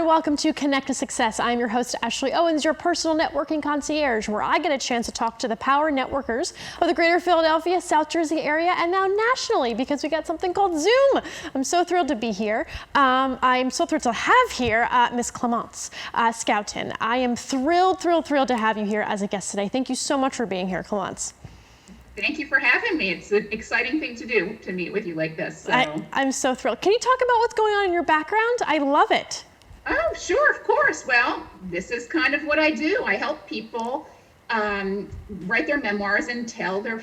welcome to Connect to Success. I'm your host, Ashley Owens, your personal networking concierge, where I get a chance to talk to the power networkers of the greater Philadelphia, South Jersey area, and now nationally, because we got something called Zoom. I'm so thrilled to be here. I'm so thrilled to have here Miss Clemence Skoughton. I am thrilled to have you here as a guest today. Thank you so much for being here, Clemence. Thank you for having me. It's an exciting thing to do, to meet with you like this. So. I'm so thrilled. Can you talk about what's going on in your background? I love it. Oh, sure, of course. Well, this is kind of what I do. I help people write their memoirs and tell their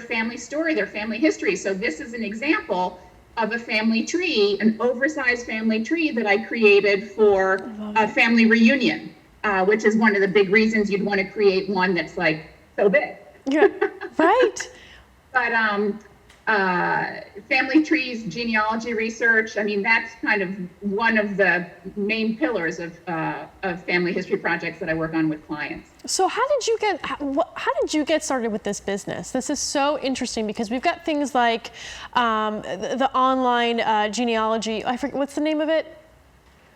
family story, their family history. So this is an example of a family tree, an oversized family tree that I created for a family reunion, which is one of the big reasons you'd want to create one that's like so big. Yeah, right. But family trees, genealogy research, I mean, that's kind of one of the main pillars of family history projects that I work on with clients. So how did you get started with this business? This is so interesting because we've got things like the online genealogy. I forget, what's the name of it?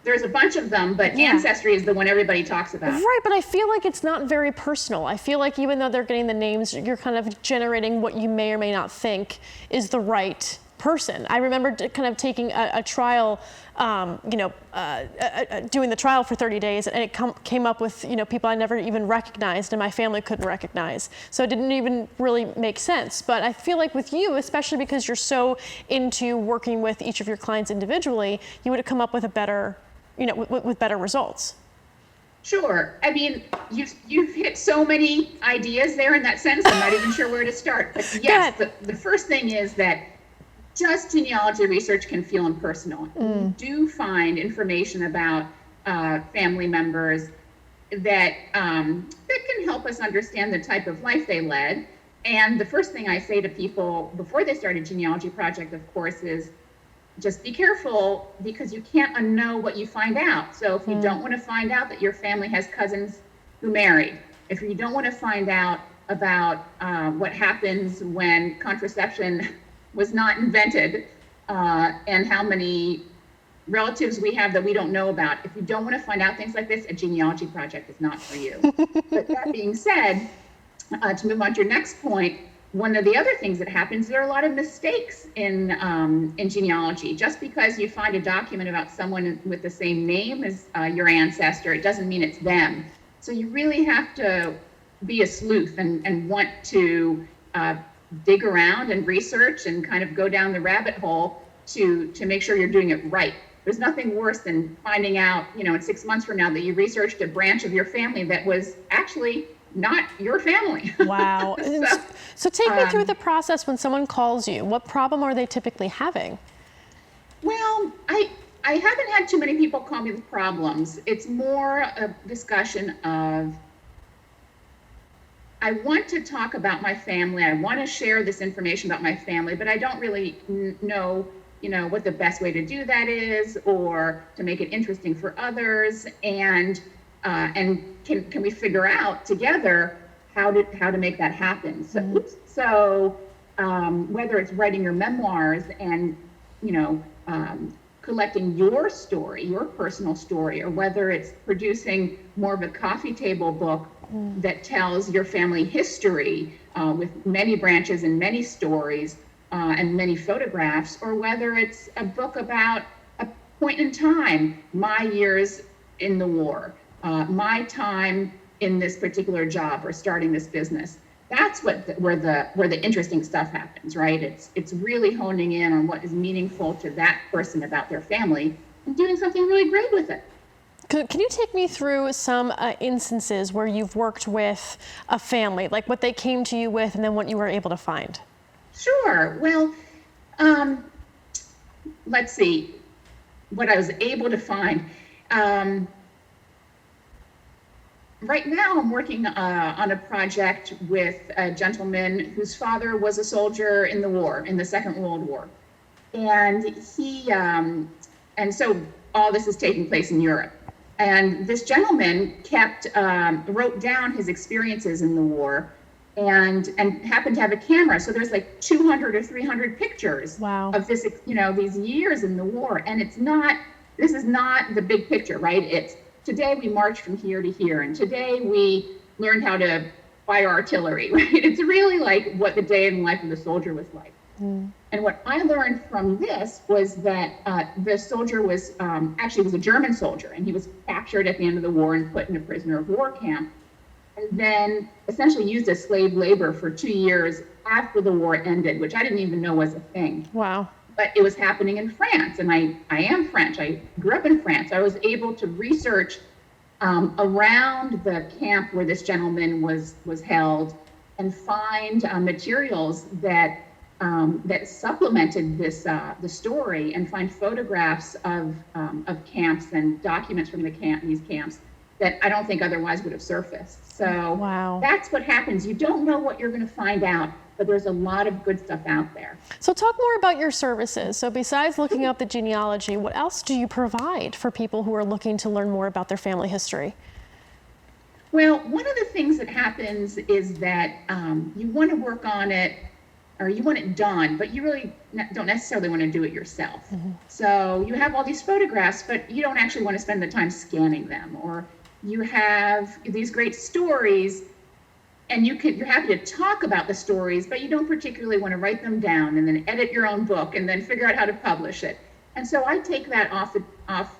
There's a bunch of them, but Ancestry is the one everybody talks about. Right, but I feel like it's not very personal. I feel like even though they're getting the names, you're kind of generating what you may or may not think is the right person. I remember kind of taking a trial, doing the trial for 30 days, and it came up with people I never even recognized and my family couldn't recognize. So it didn't even really make sense. But I feel like with you, especially because you're so into working with each of your clients individually, you would have come up with a better with better results. Sure. I mean, you've hit so many ideas there in that sense. I'm not even sure where to start. But yes, the first thing is that just genealogy research can feel impersonal. You do find information about family members that can help us understand the type of life they led. And the first thing I say to people before they start a genealogy project, of course, is just be careful because you can't unknow what you find out. So if you don't want to find out that your family has cousins who married, if you don't want to find out about what happens when contraception was not invented and how many relatives we have that we don't know about, if you don't want to find out things like this, a genealogy project is not for you. But that being said, to move on to your next point, one of the other things that happens, there are a lot of mistakes in genealogy. Just because you find a document about someone with the same name as your ancestor, it doesn't mean it's them. So you really have to be a sleuth and want to dig around and research and kind of go down the rabbit hole to make sure you're doing it right. There's nothing worse than finding out, in 6 months from now that you researched a branch of your family that was actually not your family. Wow. So take me through the process when someone calls you. What problem are they typically having? Well, I haven't had too many people call me with problems. It's more a discussion of, I want to talk about my family. I want to share this information about my family, but I don't really know, what the best way to do that is, or to make it interesting for others. And can we figure out together how to make that happen? So whether it's writing your memoirs and collecting your story, your personal story, or whether it's producing more of a coffee table book that tells your family history with many branches and many stories and many photographs, or whether it's a book about a point in time, my years in the war, my time in this particular job or starting this business. That's where the interesting stuff happens, right? It's really honing in on what is meaningful to that person about their family and doing something really great with it. Can you take me through some instances where you've worked with a family, like what they came to you with and then what you were able to find? Sure. Well, let's see what I was able to find. Right now, I'm working on a project with a gentleman whose father was a soldier in the war, in the Second World War. And so all this is taking place in Europe. And this gentleman wrote down his experiences in the war and happened to have a camera. So there's like 200 or 300 pictures of this, these years in the war. And it's not this is not the big picture, right? It's today we marched from here to here, and today we learned how to fire artillery, right? It's really like what the day in the life of the soldier was like. And what I learned from this was that the soldier was actually was a German soldier, and he was captured at the end of the war and put in a prisoner of war camp, and then essentially used as slave labor for 2 years after the war ended, which I didn't even know was a thing. Wow. But it was happening in France, and I am French. I grew up in France. I was able to research around the camp where this gentleman was held and find materials that supplemented this the story, and find photographs of camps and documents from these camps that I don't think otherwise would have surfaced. So wow. That's what happens. You don't know what you're going to find out, but there's a lot of good stuff out there. So talk more about your services. So besides looking up the genealogy, what else do you provide for people who are looking to learn more about their family history? Well, one of the things that happens is that you want to work on it, or you want it done, but you really don't necessarily want to do it yourself. So you have all these photographs, but you don't actually want to spend the time scanning them. Or you have these great stories, and you're happy to talk about the stories, but you don't particularly want to write them down and then edit your own book and then figure out how to publish it. And so I take that off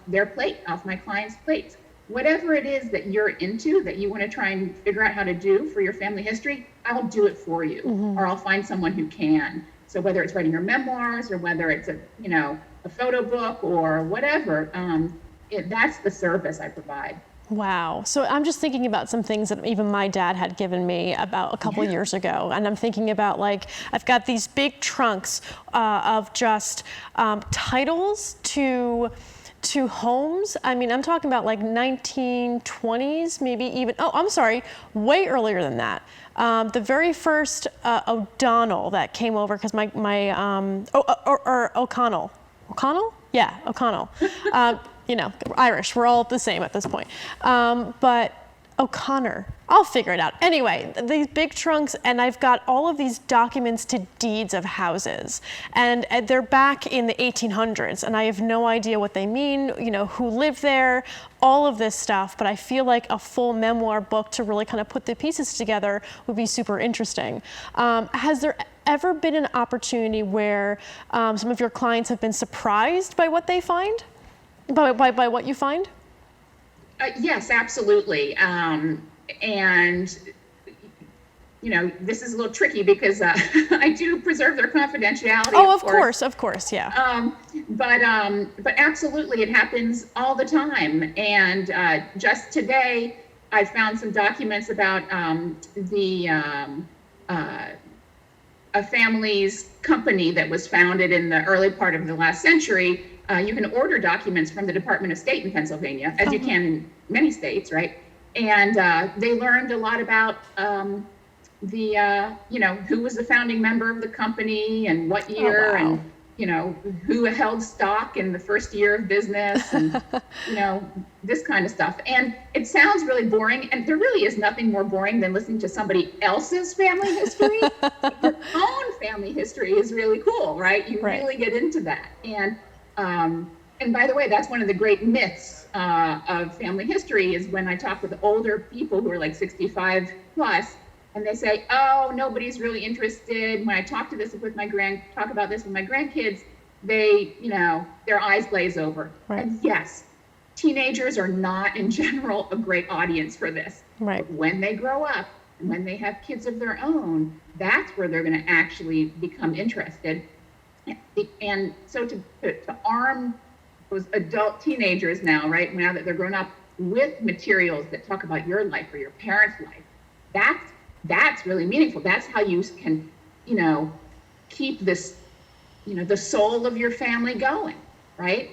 their plate, off my clients' plates. Whatever it is that you're into, that you want to try and figure out how to do for your family history, I'll do it for you, or I'll find someone who can. So whether it's writing your memoirs, or whether it's a photo book, or whatever, that's the service I provide. Wow. So I'm just thinking about some things that even my dad had given me about a couple years ago. And I'm thinking about, like, I've got these big trunks of just titles to homes. I mean, I'm talking about like 1920s, maybe even, way earlier than that. The very first O'Donnell that came over, because O'Connell. O'Connell? Yeah, O'Connell. Irish, we're all the same at this point. But O'Connor, I'll figure it out. Anyway, these big trunks, and I've got all of these documents to deeds of houses, and they're back in the 1800s, and I have no idea what they mean, who lived there, all of this stuff, but I feel like a full memoir book to really kind of put the pieces together would be super interesting. Has there ever been an opportunity where some of your clients have been surprised by what they find? By what you find? Yes, absolutely. And, this is a little tricky because I do preserve their confidentiality. Oh, of course, yeah. But absolutely, it happens all the time. And just today, I found some documents about a family's company that was founded in the early part of the last century. You can order documents from the Department of State in Pennsylvania, as you can in many states, right? And they learned a lot about who was the founding member of the company and what year, and who held stock in the first year of business, and this kind of stuff. And it sounds really boring, and there really is nothing more boring than listening to somebody else's family history. Your own family history is really cool, right? You really get into that. And by the way, that's one of the great myths of family history, is when I talk with older people who are like 65 plus, and they say, "Oh, nobody's really interested." When I talk about this with my grandkids, they, their eyes glaze over. Right. And yes, teenagers are not in general a great audience for this. Right. But when they grow up and when they have kids of their own, that's where they're going to actually become interested. And so to arm those adult teenagers now that they're grown up, with materials that talk about your life or your parents' life, that's really meaningful. That's how you can, keep this, the soul of your family going, right?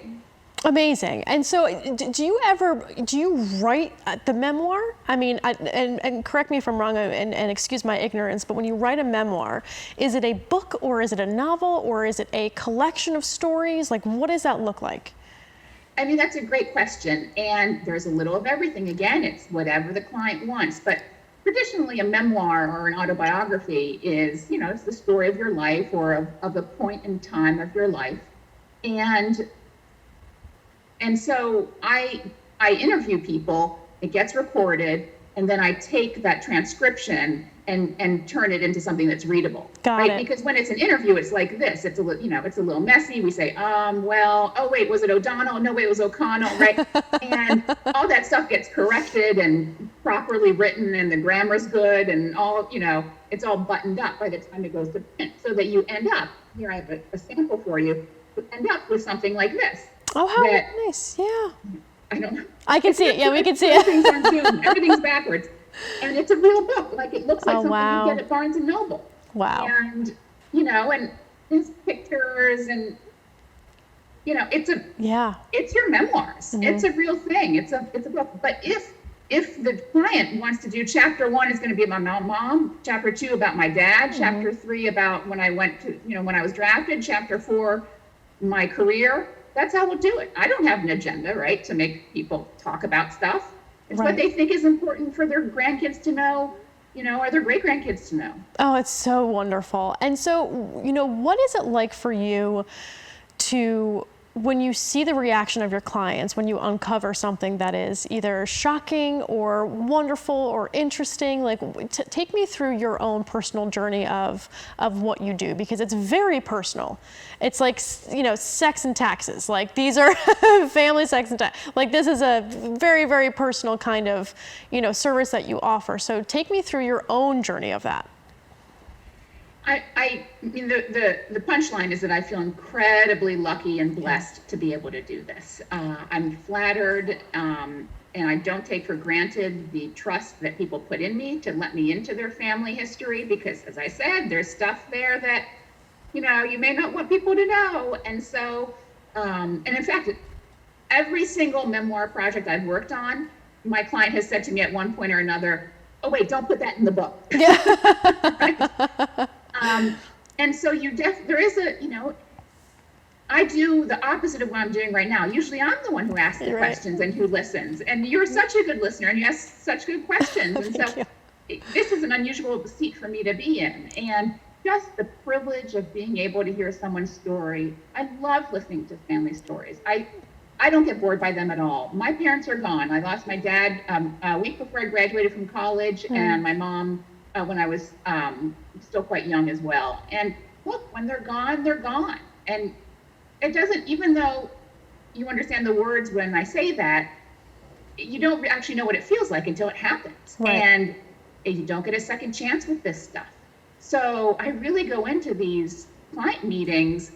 Amazing. And so do you write the memoir? I mean, and correct me if I'm wrong, and excuse my ignorance, but when you write a memoir, is it a book, or is it a novel, or is it a collection of stories? Like, what does that look like? I mean, that's a great question. And there's a little of everything. Again, it's whatever the client wants. But traditionally, a memoir or an autobiography is, it's the story of your life, or of a point in time of your life. And And so I interview people, it gets recorded, and then I take that transcription and turn it into something that's readable. Got it. Because when it's an interview, it's like this. It's a little messy. We say, well, oh wait, was it O'Donnell? No, wait, it was O'Connell, right? And all that stuff gets corrected and properly written, and the grammar's good, and all, it's all buttoned up by the time it goes to print, so that you end up, here I have a sample for you, end up with something like this. Oh, how nice. Yeah. I don't know. I can see it. Yeah, we can see it. Everything's on Zoom. Everything's backwards. And it's a real book. Like, it looks like something you get at Barnes and Noble. Wow. And, and there's pictures, and, it's your memoirs. Mm-hmm. It's a real thing. It's a book. But if the client wants to do chapter 1 is going to be about my mom, chapter 2 about my dad, mm-hmm. chapter 3 about when I went to, when I was drafted, chapter 4, my career, that's how we'll do it. I don't have an agenda, right, to make people talk about stuff. It's what they think is important for their grandkids to know, or their great-grandkids to know. Oh, it's so wonderful. And so, what is it like for you to, when you see the reaction of your clients, when you uncover something that is either shocking or wonderful or interesting, like take me through your own personal journey of what you do, because it's very personal. It's like, sex and taxes. Like, these are family sex and tax. Like, this is a very, very personal kind of, service that you offer. So take me through your own journey of that. I mean, the punchline is that I feel incredibly lucky and blessed to be able to do this. I'm flattered, and I don't take for granted the trust that people put in me to let me into their family history, because, as I said, there's stuff there that, you may not want people to know. And so, and in fact, every single memoir project I've worked on, my client has said to me at one point or another, oh, wait, don't put that in the book. Yeah. Right? And so there is I do the opposite of what I'm doing right now. Usually I'm the one who asks the questions and who listens. And you're such a good listener, and you ask such good questions. And so this is an unusual seat for me to be in. And just the privilege of being able to hear someone's story. I love listening to family stories. I don't get bored by them at all. My parents are gone. I lost my dad a week before I graduated from college, and my mom when I was still quite young as well. And look, when they're gone, they're gone. And it doesn't, even though you understand the words when I say that, you don't actually know what it feels like until it happens. Right. And you don't get a second chance with this stuff. So I really go into these client meetings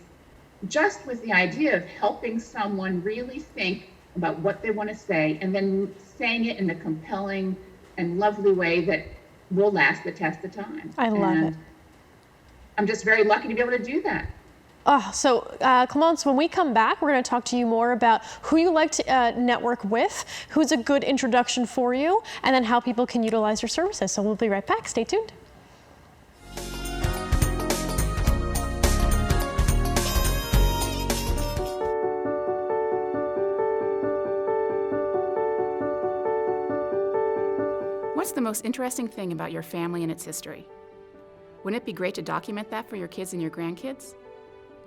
just with the idea of helping someone really think about what they want to say, and then saying it in a compelling and lovely way that will last the test of time. I love it. I'm just very lucky to be able to do that. Oh, so Clemence, when we come back, we're going to talk to you more about who you like to network with, who's a good introduction for you, and then how people can utilize your services. So we'll be right back. Stay tuned. What's the most interesting thing about your family and its history? Wouldn't it be great to document that for your kids and your grandkids?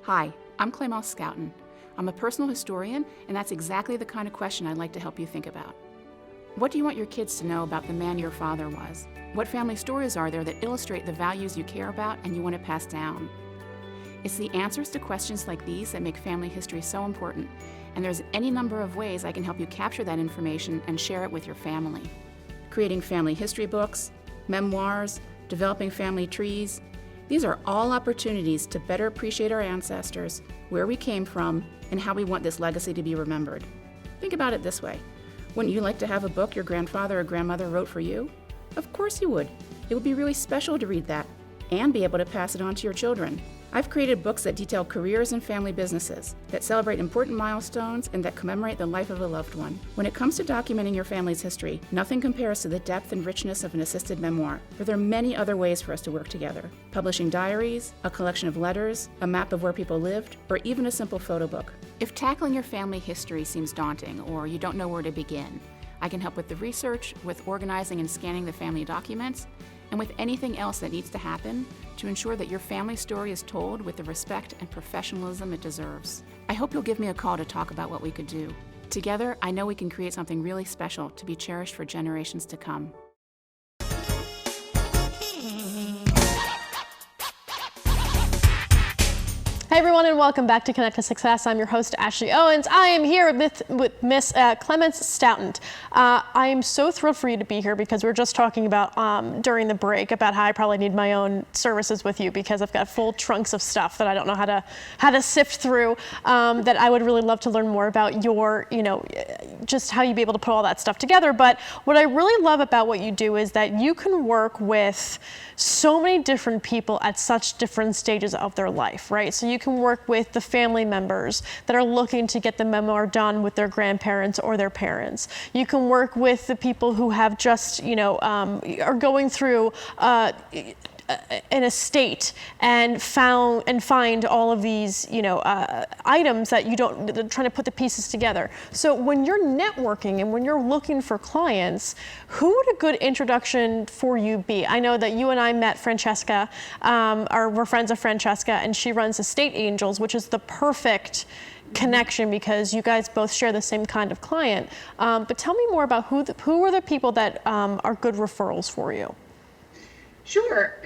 Hi, I'm Clemence Schouten. I'm a personal historian, and that's exactly the kind of question I'd like to help you think about. What do you want your kids to know about the man your father was? What family stories are there that illustrate the values you care about and you want to pass down? It's the answers to questions like these that make family history so important, and there's any number of ways I can help you capture that information and share it with your family. Creating family history books, memoirs, developing family trees. These are all opportunities to better appreciate our ancestors, where we came from, and how we want this legacy to be remembered. Think about it this way. Wouldn't you like to have a book your grandfather or grandmother wrote for you? Of course you would. It would be really special to read that and be able to pass it on to your children. I've created books that detail careers and family businesses, that celebrate important milestones, and that commemorate the life of a loved one. When it comes to documenting your family's history, nothing compares to the depth and richness of an assisted memoir, but there are many other ways for us to work together. Publishing diaries, a collection of letters, a map of where people lived, or even a simple photo book. If tackling your family history seems daunting, or you don't know where to begin, I can help with the research, with organizing and scanning the family documents, and with anything else that needs to happen to ensure that your family story is told with the respect and professionalism it deserves. I hope you'll give me a call to talk about what we could do. Together, I know we can create something really special to be cherished for generations to come. Hey everyone, and welcome back to Connect to Success. I'm your host, Ashley Owens. I am here with Miss Clemence Stoughton. I am so thrilled for you to be here because we were just talking about during the break about how I probably need my own services with you because I've got full trunks of stuff that I don't know how to sift through. That I would really love to learn more about your, just how you be able to put all that stuff together. But what I really love about what you do is that you can work with so many different people at such different stages of their life, right? So you can work with the family members that are looking to get the memoir done with their grandparents or their parents. You can work with the people who have just, are going through an estate and find all of these, items that you don't, trying to put the pieces together. So when you're networking and when you're looking for clients, who would a good introduction for you be? I know that you and I met Francesca, we're friends of Francesca, and she runs Estate Angels, which is the perfect connection because you guys both share the same kind of client. But tell me more about who are the people that are good referrals for you? Sure.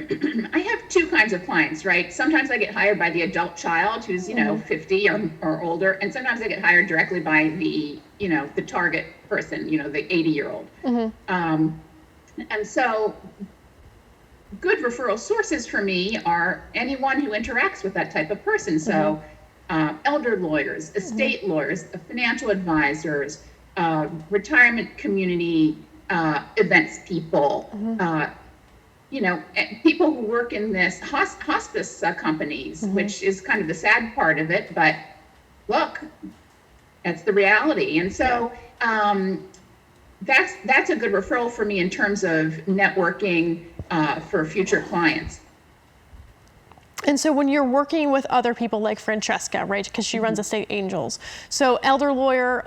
I have two kinds of clients, right? Sometimes I get hired by the adult child who's, 50 or older, and sometimes I get hired directly by the, the target person, the 80-year-old. And so good referral sources for me are anyone who interacts with that type of person. So elder lawyers, estate lawyers, financial advisors, retirement community events people, people who work in this hospice companies, which is kind of the sad part of it, but look, that's the reality. And so that's a good referral for me in terms of networking for future clients. And so when you're working with other people like Francesca, right, because she runs Estate Angels, so elder lawyer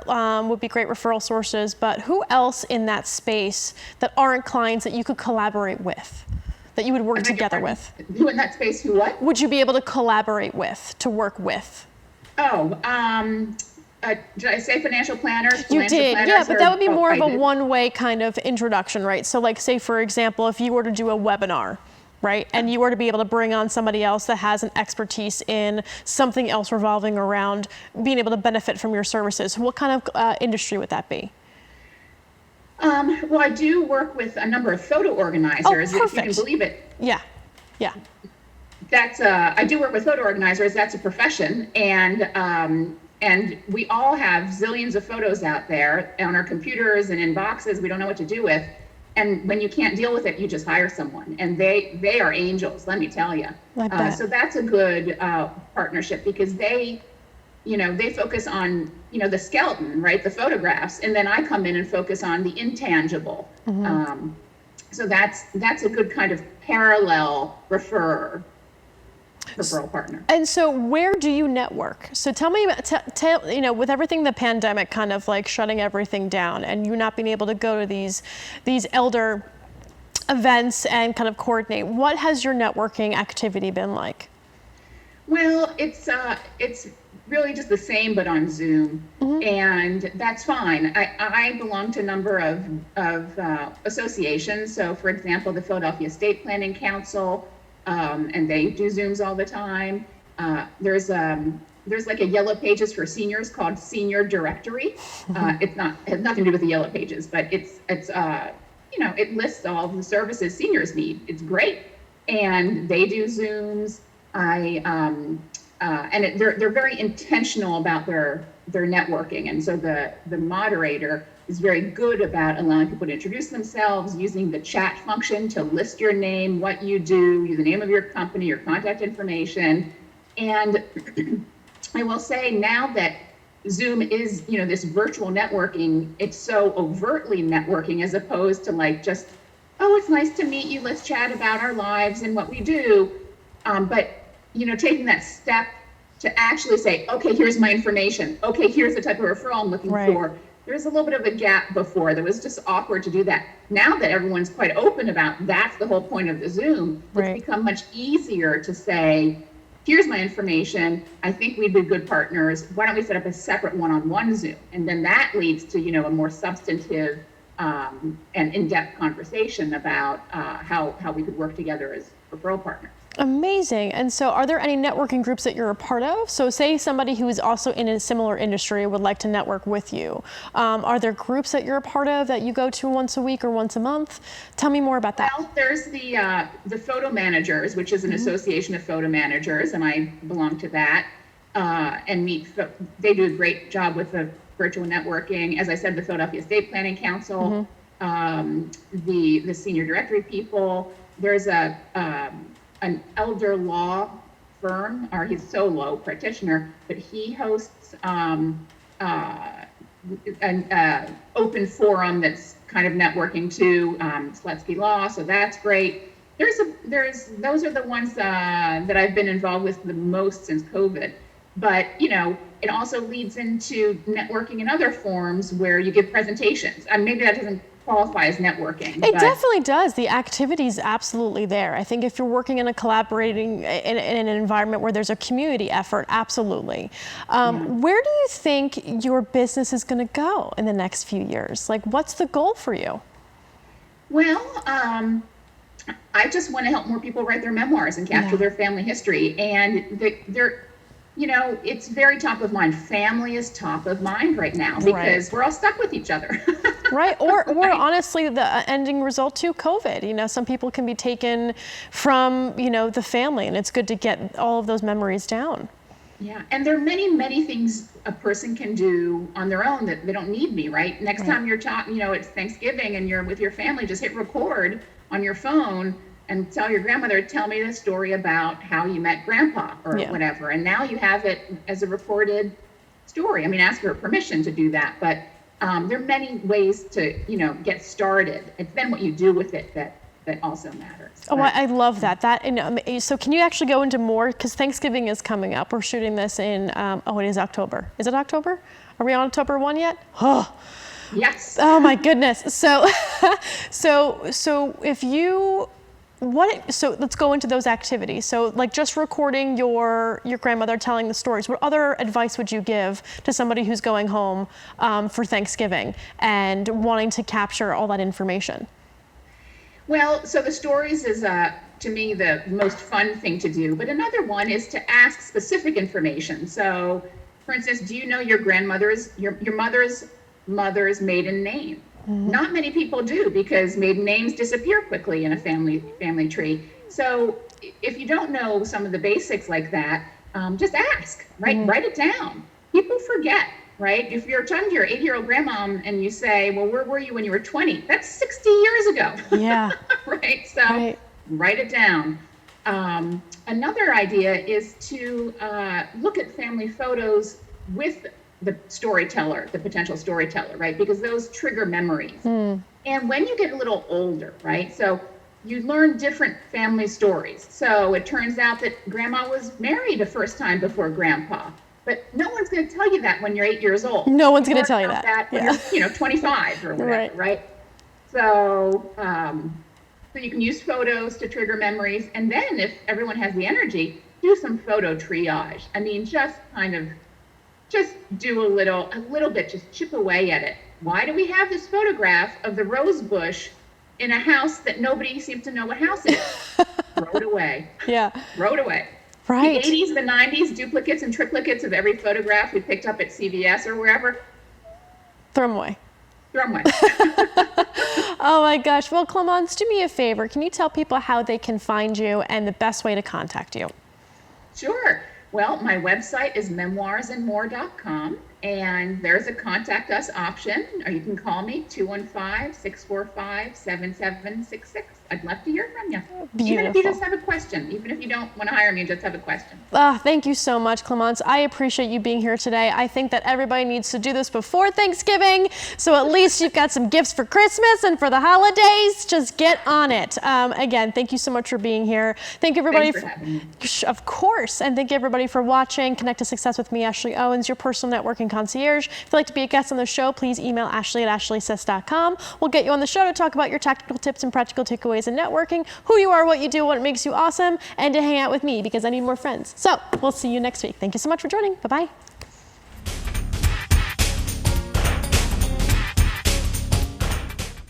would be great referral sources, but who else in that space that aren't clients that you could collaborate with, that you would work together with? Who in that space, who what? Would you be able to collaborate with, to work with? Did I say financial planners? You did, yeah, but that would be more of a one-way kind of introduction, right? So like say, for example, if you were to do a webinar, right? And you were to be able to bring on somebody else that has an expertise in something else revolving around being able to benefit from your services. What kind of industry would that be? Well, I do work with a number of photo organizers, if you can believe it. Yeah. That's I do work with photo organizers. That's a profession, and we all have zillions of photos out there on our computers and in boxes we don't know what to do with. And when you can't deal with it, you just hire someone, and they are angels, let me tell you. So that's a good partnership because they focus on the skeleton, right, the photographs, and then I come in and focus on the intangible. So that's a good kind of parallel referral partner. And so where do you network? So tell me, with everything, the pandemic kind of like shutting everything down and you not being able to go to these elder events and kind of coordinate, what has your networking activity been like? Well, it's really just the same, but on Zoom, and that's fine. I belong to a number of associations. So for example, the Philadelphia Estate Planning Council, and they do Zooms all the time. There's like a Yellow Pages for seniors called Senior Directory. It has nothing to do with the Yellow Pages, but it lists all of the services seniors need. It's great, and they do Zooms. They're very intentional about their networking, and so the moderator is very good about allowing people to introduce themselves, using the chat function to list your name, what you do, the name of your company, your contact information. And I will say now that Zoom is, this virtual networking, it's so overtly networking as opposed to like just, oh, it's nice to meet you, let's chat about our lives and what we do. But taking that step to actually say, okay, here's my information. Okay, here's the type of referral I'm looking for. There's a little bit of a gap before. That was just awkward to do that. Now that everyone's quite open about that's the whole point of the Zoom, it's become much easier to say, here's my information. I think we'd be good partners. Why don't we set up a separate one-on-one Zoom? And then that leads to, a more substantive and in-depth conversation about how we could work together as referral partners. Amazing. And so are there any networking groups that you're a part of? So say somebody who is also in a similar industry would like to network with you. Are there groups that you're a part of that you go to once a week or once a month? Tell me more about that. Well, there's the Photo Managers, which is an association of photo managers, and I belong to that. They do a great job with the virtual networking. As I said, the Philadelphia State Planning Council, the senior directory people. There's an elder law firm, or he's solo practitioner, but he hosts an open forum that's kind of networking too, Slutsky Law, so that's great. Those are the ones that I've been involved with the most since COVID. But, it also leads into networking in other forms where you give presentations. Maybe that doesn't qualify as networking. It definitely does. The activity is absolutely there. I think if you're working in a collaborating in an environment where there's a community effort, absolutely. Where do you think your business is going to go in the next few years? Like, what's the goal for you? Well, I just want to help more people write their memoirs and capture their family history. And it's very top of mind. Family is top of mind right now because we're all stuck with each other. Right. Or honestly, the ending result to COVID. Some people can be taken from, the family, and it's good to get all of those memories down. Yeah. And there are many, many things a person can do on their own that they don't need me, right? Next time you're talking, it's Thanksgiving and you're with your family, just hit record on your phone and tell your grandmother, tell me the story about how you met grandpa or whatever. And now you have it as a recorded story. Ask for permission to do that. But there are many ways to, get started. It's then what you do with it that also matters. Oh, I love that. So can you actually go into more? Because Thanksgiving is coming up. We're shooting this in, it is October. Is it October? Are we on October 1 yet? Oh. Yes. Oh my goodness. So if you, so let's go into those activities. So like just recording your grandmother telling the stories, what other advice would you give to somebody who's going home for Thanksgiving and wanting to capture all that information? Well, so the stories is to me the most fun thing to do, but another one is to ask specific information. So for instance, do you know your grandmother's, your mother's maiden name? Not many people do because maiden names disappear quickly in a family tree. So if you don't know some of the basics like that, just ask, right? Write it down. People forget, right? If you're talking to your 80-year-old grandmom and you say, well, where were you when you were 20? That's 60 years ago. Yeah. Right? So write it down. Another idea is to look at family photos with the storyteller, the potential storyteller, right? Because those trigger memories. And when you get a little older, right? So you learn different family stories. So it turns out that grandma was married the first time before grandpa, but no one's going to tell you that when you're 8 years old. No one's going to tell you that. When you're 25 or whatever, right? So, so you can use photos to trigger memories. And then if everyone has the energy, do some photo triage. Just do a little bit, just chip away at it. Why do we have this photograph of the rose bush in a house that nobody seems to know what house it is? Throw it away. Yeah. Throw it away. Right. The 80s, the 90s, duplicates and triplicates of every photograph we picked up at CVS or wherever. Throw them away. Throw them away. Oh my gosh. Well, Clemence, do me a favor. Can you tell people how they can find you and the best way to contact you? Sure. Well, my website is memoirsandmore.com, and there's a contact us option, or you can call me 215-645-7766. I'd love to hear from you. Beautiful. Even if you just have a question, even if you don't want to hire me, just have a question. Thank you so much, Clemence. I appreciate you being here today. I think that everybody needs to do this before Thanksgiving, so at least you've got some gifts for Christmas and for the holidays. Just get on it. Again, thank you so much for being here. Thank you, everybody. Thanks for having me. Of course, and thank you, everybody, for watching. Connect to Success with me, Ashley Owens, your personal networking Networking Concierge. If you'd like to be a guest on the show, please email ashley@ashleysays.com. We'll get you on the show to talk about your tactical tips and practical takeaways in networking, who you are, what you do, what makes you awesome, and to hang out with me because I need more friends. So we'll see you next week. Thank you so much for joining. Bye-bye.